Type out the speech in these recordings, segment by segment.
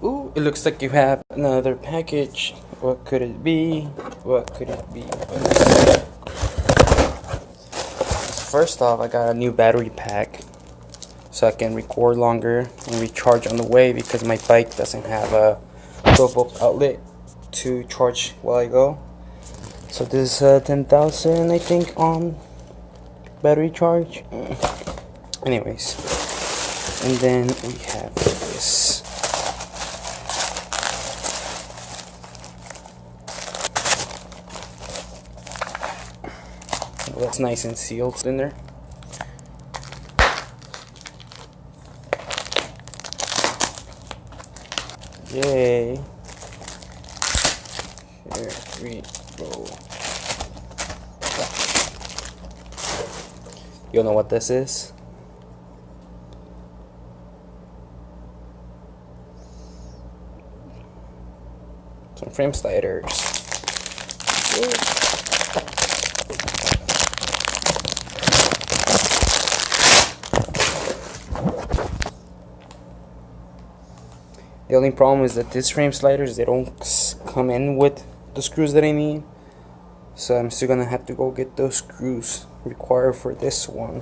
Ooh, it looks like you have another package. What could it be? What could it be? First off, I got a new battery pack so I can record longer and recharge on the way because my bike doesn't have a 12-volt outlet to charge while I go. So this is 10,000 I think on battery charge. Anyways, and then we have this. Well, that's nice and sealed in there. Yay. Here we go. You know what this is? Some frame sliders. The only problem is that these frame sliders, they don't come in with the screws that I need. So I'm still gonna have to go get those screws required for this one.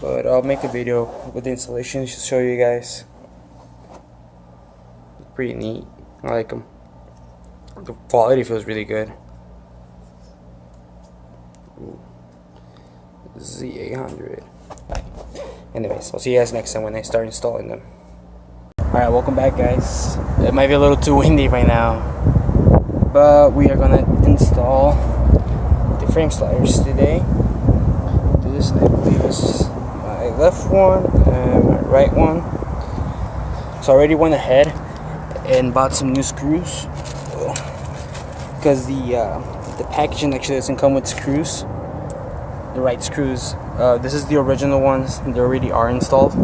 But I'll make a video with the installation to show you guys. Pretty neat. I like them. The quality feels really good. Ooh. Z800. Anyways, I'll see you guys next time when I start installing them. Alright, welcome back, guys. It might be a little too windy right now, but we are gonna install the frame sliders today. This, I believe, is my left one and my right one. So I already went ahead and bought some new screws because the packaging actually doesn't come with screws, the right screws. This is the original ones. They already are installed,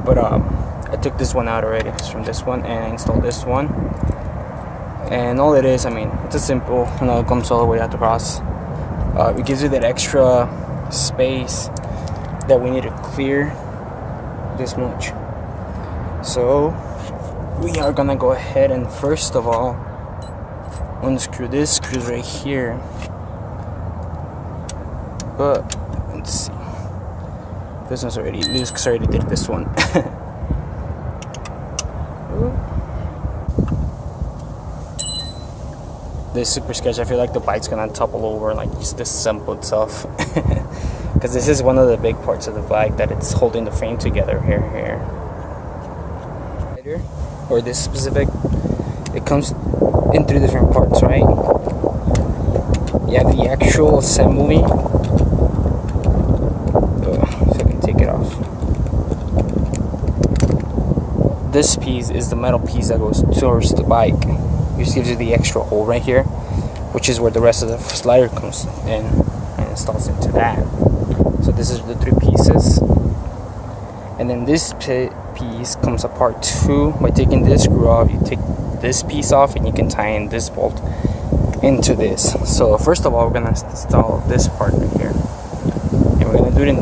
but I took this one out already. It's from this one, and I installed this one. And all it is, I mean, it's a simple, it comes all the way out across. It gives you that extra space that we need to clear this much. So we are gonna go ahead and first of all unscrew this screws right here. But let's see, this one's already loose because I already did this one. This is super sketchy. I feel like the bike's gonna topple over and like just disassemble itself. Because this is one of the big parts of the bike that it's holding the frame together here. Or this specific, it comes in 3 different parts, right? You have the actual assembly. So I can take it off. This piece is the metal piece that goes towards the bike. Which gives you the extra hole right here, which is where the rest of the slider comes in and installs into that. So this is the 3 pieces, and then this piece comes apart too. By taking this screw off, you take this piece off and you can tie in this bolt into this. So first of all, we're gonna install this part right here, and we're gonna do it in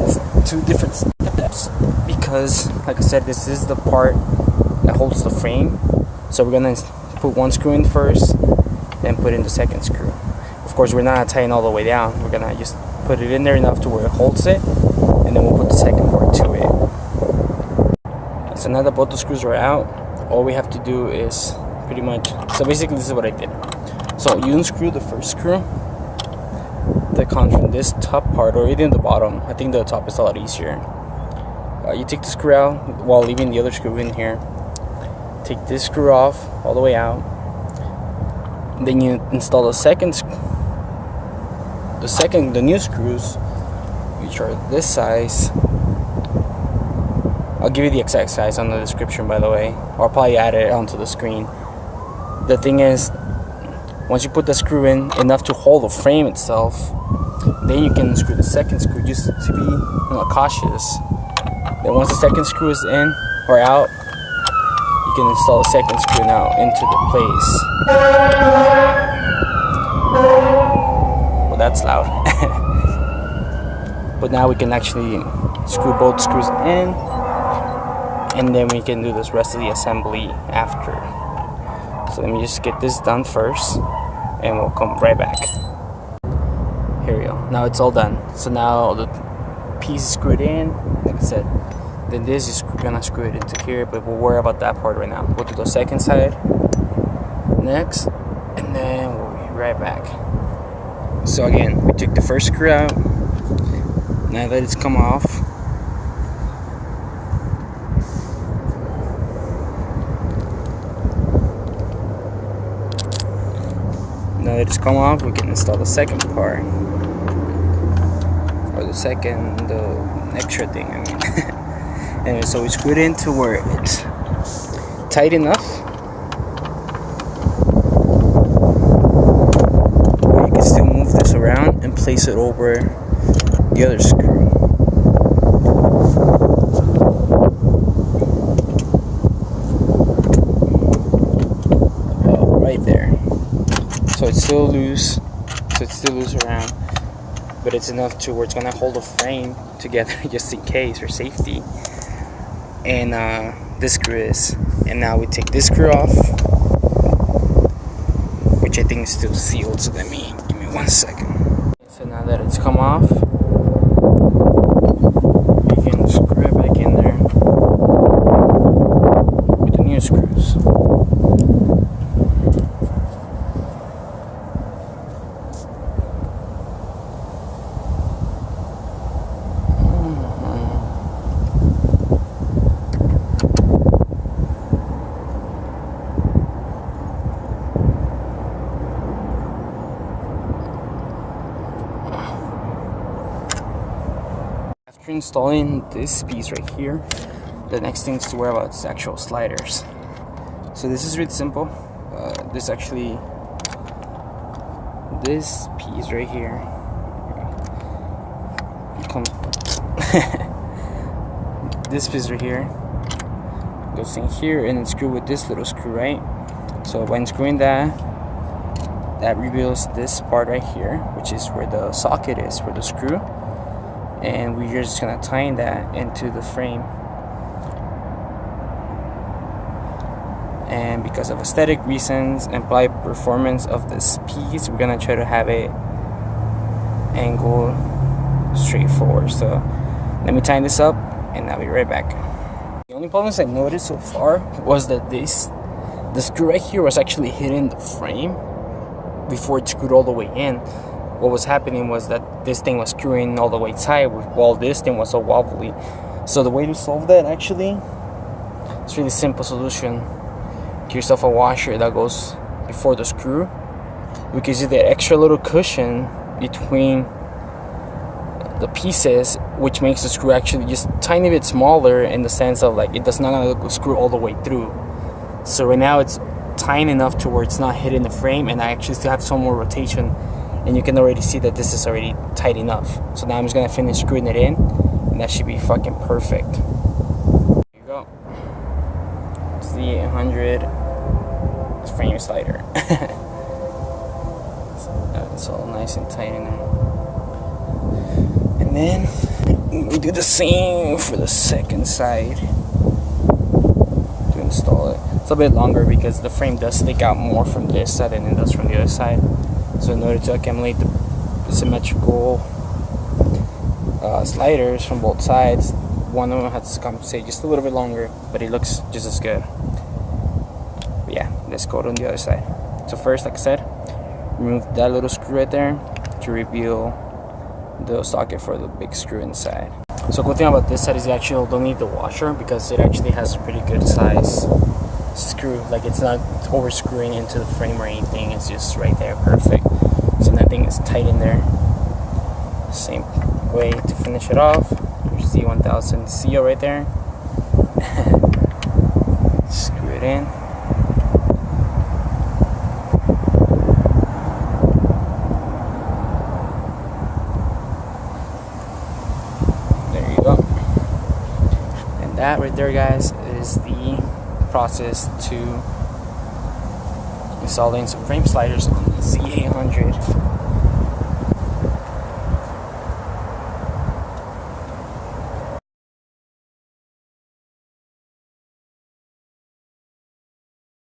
2 different steps because, like I said, this is the part that holds the frame. So we're gonna put 1 screw in first, then put in the 2nd screw. Of course, we're not tying all the way down. We're gonna just put it in there enough to where it holds it, and then we'll put the 2nd part to it. So now that both the screws are out, all we have to do is pretty much, so basically this is what I did. So you unscrew the first screw that comes from this top part, or even the bottom. I think the top is a lot easier. You take the screw out while leaving the other screw in here. Take this screw off all the way out. Then you install the new screws, which are this size. I'll give you the exact size on the description, by the way, or I'll probably add it onto the screen. The thing is, once you put the screw in enough to hold the frame itself, then you can screw the 2nd screw, just to be cautious. Then once the 2nd screw is in or out, you can install the 2nd screw now into the place. Well, that's loud. But now we can actually screw both screws in, and then we can do this rest of the assembly after. So let me just get this done first, and we'll come right back. Here we go. Now it's all done. So now the piece is screwed in, like I said. Then this is gonna screw it into here, but we'll worry about that part right now. We'll do the second side next, and then we'll be right back. So again, we took the first screw out. Now that it's come off, now that it's come off, we can install the second part, or the extra thing, I mean. Anyway, so we screwed it into where it's tight enough where you can still move this around and place it over the other screw. Right there. So it's still loose. Around, but it's enough to where it's gonna hold the frame together just in case, for safety. And this screw is. And now we take this screw off, which I think is still sealed. So give me 1 second. So now that it's come off, we can screw it back in there with the new screws. After installing this piece right here, the next thing to worry about is actual sliders. So this is really simple. This piece right here comes. This piece right here goes in here and it's screwed with this little screw, right? So when screwing that reveals this part right here, which is where the socket is for the screw. And we're just gonna tie that into the frame. And because of aesthetic reasons and by performance of this piece, we're gonna try to have it angled straight forward. So let me tie this up and I'll be right back. The only problems I noticed so far was that the screw right here was actually hitting the frame before it screwed all the way in. What was happening was that this thing was screwing all the way tight while this thing was so wobbly. So the way to solve that, actually, it's really simple solution. Get yourself a washer that goes before the screw, because you get that extra little cushion between the pieces, which makes the screw actually just a tiny bit smaller in the sense of like it does not gonna screw all the way through. So right now it's tiny enough to where it's not hitting the frame, and I actually still have some more rotation. And you can already see that this is already tight enough. So now I'm just gonna finish screwing it in, and that should be fucking perfect. Here you go. Z800 frame slider. It's all nice and tight in there. And then we do the same for the second side to install it. It's a bit longer because the frame does stick out more from this side than it does from the other side. So in order to accumulate the symmetrical sliders from both sides, one of them has to compensate just a little bit longer, but it looks just as good. But yeah, let's go on the other side. So first, like I said, remove that little screw right there to reveal the socket for the big screw inside. So good thing about this side is you actually don't need the washer because it actually has a pretty good size screw. Like it's not over screwing into the frame or anything, it's just right there, perfect. So that thing is tight in there. Same way to finish it off. Your Z1000 seal right there. Screw it in. There you go. And that right there, guys, is the process to installing some frame sliders on the Z800.